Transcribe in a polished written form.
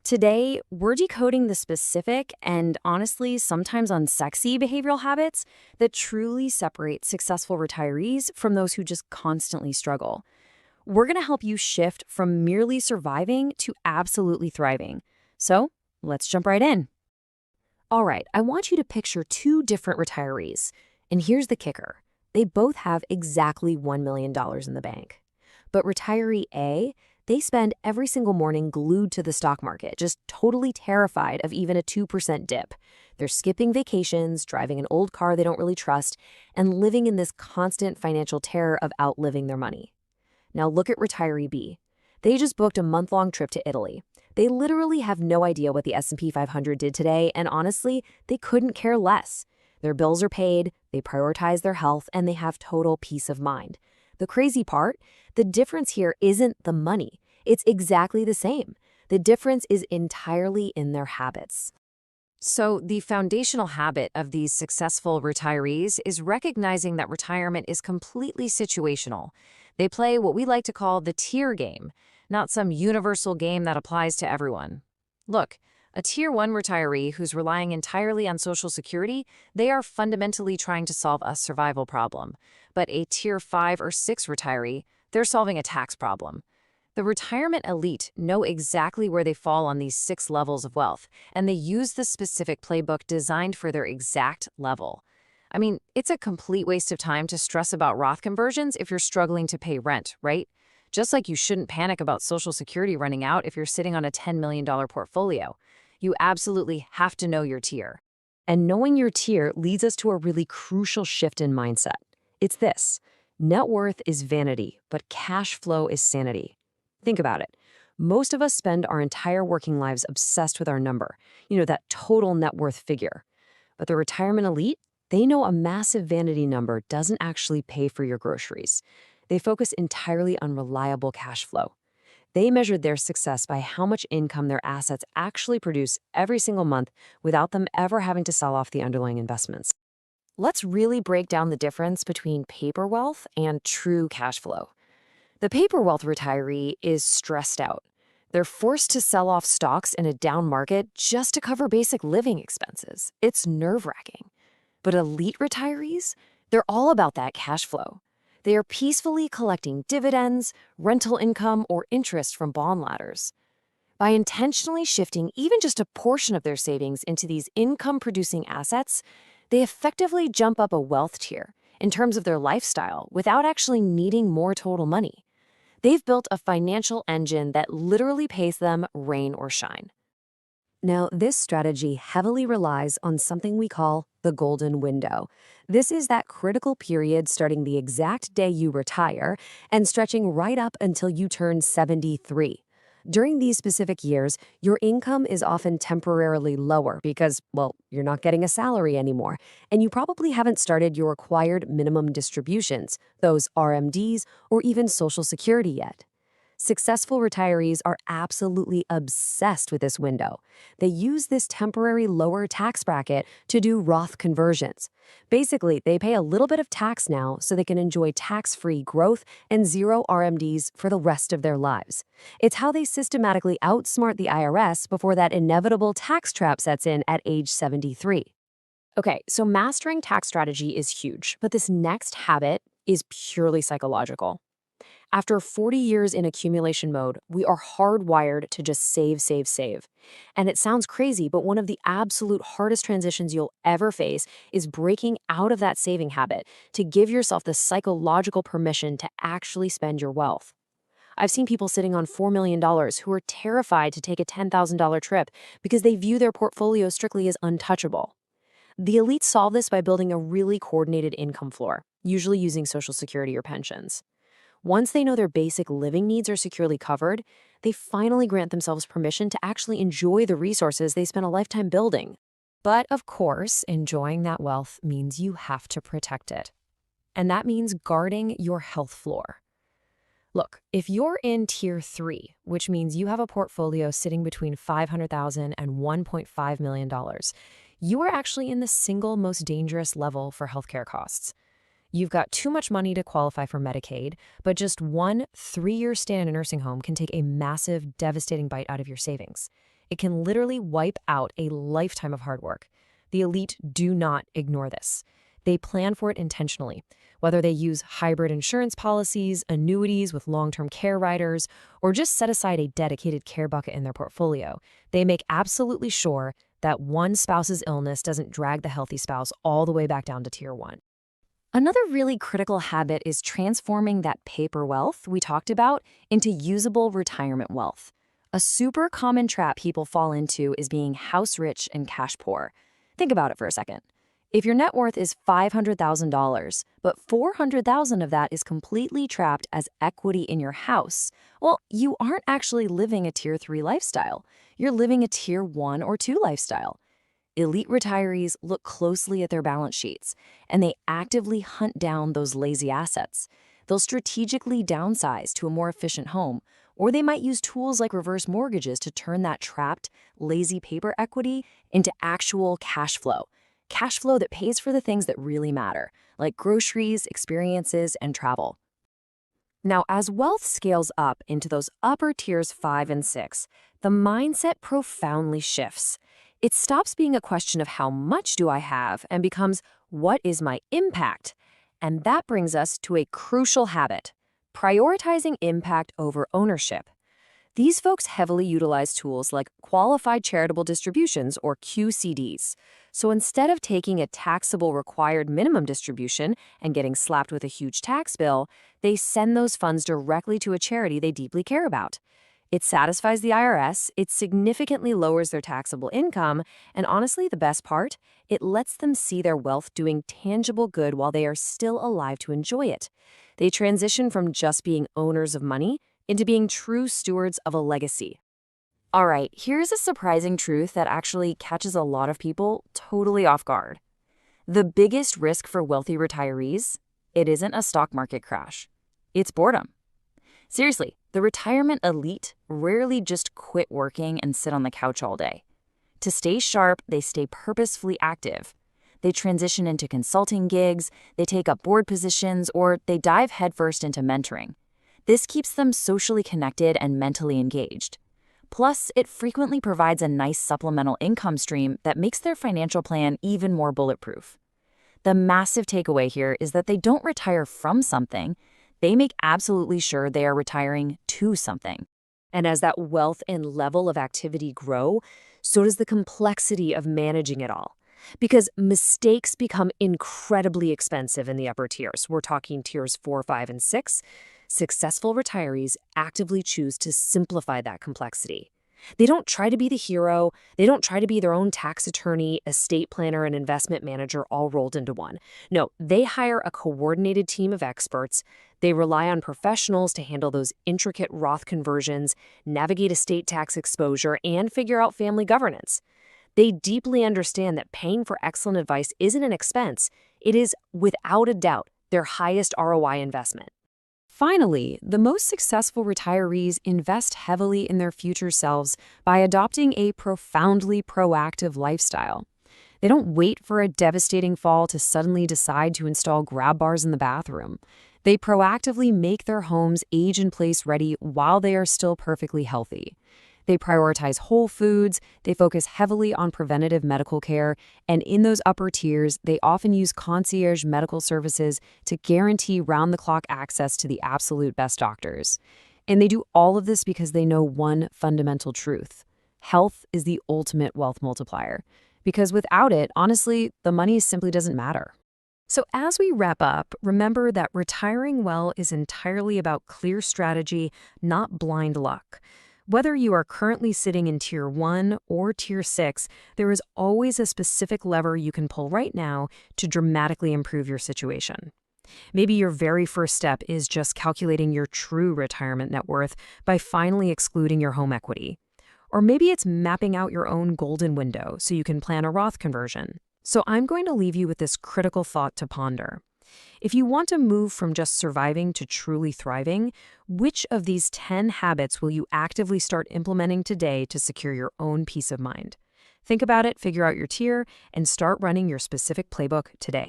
Today, we're decoding the specific and honestly sometimes unsexy behavioral habits that truly separate successful retirees from those who just constantly struggle. We're going to help you shift from merely surviving to absolutely thriving. So, let's jump right in. All right, I want you to picture two different retirees. And here's the kicker. They both have exactly $1 million in the bank. But retiree A, they spend every single morning glued to the stock market, just totally terrified of even a 2% dip. They're skipping vacations, driving an old car they don't really trust, and living in this constant financial terror of outliving their money. Now look at retiree B. They just booked a month-long trip to Italy. They literally have no idea what the S&P 500 did today, and honestly, they couldn't care less. Their bills are paid, they prioritize their health, and they have total peace of mind. The crazy part? The difference here isn't the money. It's exactly the same. The difference is entirely in their habits. So, the foundational habit of these successful retirees is recognizing that retirement is completely situational. They play what we like to call the tier game, not some universal game that applies to everyone. Look, a Tier 1 retiree who's relying entirely on Social Security, they are fundamentally trying to solve a survival problem. But a Tier 5 or 6 retiree, they're solving a tax problem. The retirement elite know exactly where they fall on these 6 levels of wealth, and they use the specific playbook designed for their exact level. I mean, it's a complete waste of time to stress about Roth conversions if you're struggling to pay rent, right? Just like you shouldn't panic about Social Security running out if you're sitting on a $10 million portfolio. You absolutely have to know your tier. And knowing your tier leads us to a really crucial shift in mindset. It's this: net worth is vanity, but cash flow is sanity. Think about it. Most of us spend our entire working lives obsessed with our number, that total net worth figure. But the retirement elite, they know a massive vanity number doesn't actually pay for your groceries. They focus entirely on reliable cash flow. They measured their success by how much income their assets actually produce every single month without them ever having to sell off the underlying investments. Let's really break down the difference between paper wealth and true cash flow. The paper wealth retiree is stressed out. They're forced to sell off stocks in a down market just to cover basic living expenses. It's nerve-wracking. But elite retirees, they're all about that cash flow. They are peacefully collecting dividends, rental income, or interest from bond ladders. By intentionally shifting even just a portion of their savings into these income-producing assets, they effectively jump up a wealth tier in terms of their lifestyle without actually needing more total money. They've built a financial engine that literally pays them rain or shine. Now, this strategy heavily relies on something we call the golden window. This is that critical period starting the exact day you retire and stretching right up until you turn 73. During these specific years, your income is often temporarily lower because, well, you're not getting a salary anymore, and you probably haven't started your required minimum distributions, those RMDs, or even Social Security yet. Successful retirees are absolutely obsessed with this window. They use this temporary lower tax bracket to do Roth conversions. Basically, they pay a little bit of tax now so they can enjoy tax-free growth and zero RMDs for the rest of their lives. It's how they systematically outsmart the IRS before that inevitable tax trap sets in at age 73. Okay, so mastering tax strategy is huge, but this next habit is purely psychological. After 40 years in accumulation mode, we are hardwired to just save, save, save. And it sounds crazy, but one of the absolute hardest transitions you'll ever face is breaking out of that saving habit to give yourself the psychological permission to actually spend your wealth. I've seen people sitting on $4 million who are terrified to take a $10,000 trip because they view their portfolio strictly as untouchable. The elites solve this by building a really coordinated income floor, usually using Social Security or pensions. Once they know their basic living needs are securely covered, they finally grant themselves permission to actually enjoy the resources they spent a lifetime building. But of course, enjoying that wealth means you have to protect it. And that means guarding your health floor. Look, if you're in Tier 3, which means you have a portfolio sitting between $500,000 and $1.5 million, you are actually in the single most dangerous level for healthcare costs. You've got too much money to qualify for Medicaid, but just one 3-year stay in a nursing home can take a massive, devastating bite out of your savings. It can literally wipe out a lifetime of hard work. The elite do not ignore this. They plan for it intentionally, whether they use hybrid insurance policies, annuities with long-term care riders, or just set aside a dedicated care bucket in their portfolio. They make absolutely sure that one spouse's illness doesn't drag the healthy spouse all the way back down to tier 1. Another really critical habit is transforming that paper wealth we talked about into usable retirement wealth. A super common trap people fall into is being house rich and cash poor. Think about it for a second. If your net worth is $500,000, but $400,000 of that is completely trapped as equity in your house, well, you aren't actually living a tier 3 lifestyle. You're living a tier 1 or 2 lifestyle. Elite retirees look closely at their balance sheets, and they actively hunt down those lazy assets. They'll strategically downsize to a more efficient home, or they might use tools like reverse mortgages to turn that trapped, lazy paper equity into actual cash flow. Cash flow that pays for the things that really matter, like groceries, experiences, and travel. Now, as wealth scales up into those upper tiers 5 and 6, the mindset profoundly shifts. It stops being a question of how much do I have and becomes, what is my impact? And that brings us to a crucial habit: prioritizing impact over ownership. These folks heavily utilize tools like qualified charitable distributions, or QCDs. So instead of taking a taxable required minimum distribution and getting slapped with a huge tax bill, they send those funds directly to a charity they deeply care about. It satisfies the IRS, it significantly lowers their taxable income, and honestly, the best part, it lets them see their wealth doing tangible good while they are still alive to enjoy it. They transition from just being owners of money into being true stewards of a legacy. All right, here's a surprising truth that actually catches a lot of people totally off guard. The biggest risk for wealthy retirees, it isn't a stock market crash. It's boredom. Seriously, the retirement elite rarely just quit working and sit on the couch all day. To stay sharp, they stay purposefully active. They transition into consulting gigs, they take up board positions, or they dive headfirst into mentoring. This keeps them socially connected and mentally engaged. Plus, it frequently provides a nice supplemental income stream that makes their financial plan even more bulletproof. The massive takeaway here is that they don't retire from something. They make absolutely sure they are retiring to something. And as that wealth and level of activity grow, so does the complexity of managing it all. Because mistakes become incredibly expensive in the upper tiers. We're talking tiers 4, 5, and 6. Successful retirees actively choose to simplify that complexity. They don't try to be the hero. They don't try to be their own tax attorney, estate planner, and investment manager all rolled into one. No, they hire a coordinated team of experts. They rely on professionals to handle those intricate Roth conversions, navigate estate tax exposure, and figure out family governance. They deeply understand that paying for excellent advice isn't an expense. It is, without a doubt, their highest ROI investment. Finally, the most successful retirees invest heavily in their future selves by adopting a profoundly proactive lifestyle. They don't wait for a devastating fall to suddenly decide to install grab bars in the bathroom. They proactively make their homes age in place ready while they are still perfectly healthy. They prioritize whole foods, they focus heavily on preventative medical care, and in those upper tiers, they often use concierge medical services to guarantee round-the-clock access to the absolute best doctors. And they do all of this because they know one fundamental truth: health is the ultimate wealth multiplier. Because without it, honestly, the money simply doesn't matter. So as we wrap up, remember that retiring well is entirely about clear strategy, not blind luck. Whether you are currently sitting in Tier 1 or Tier 6, there is always a specific lever you can pull right now to dramatically improve your situation. Maybe your very first step is just calculating your true retirement net worth by finally excluding your home equity. Or maybe it's mapping out your own golden window so you can plan a Roth conversion. So I'm going to leave you with this critical thought to ponder. If you want to move from just surviving to truly thriving, which of these 10 habits will you actively start implementing today to secure your own peace of mind? Think about it, figure out your tier, and start running your specific playbook today.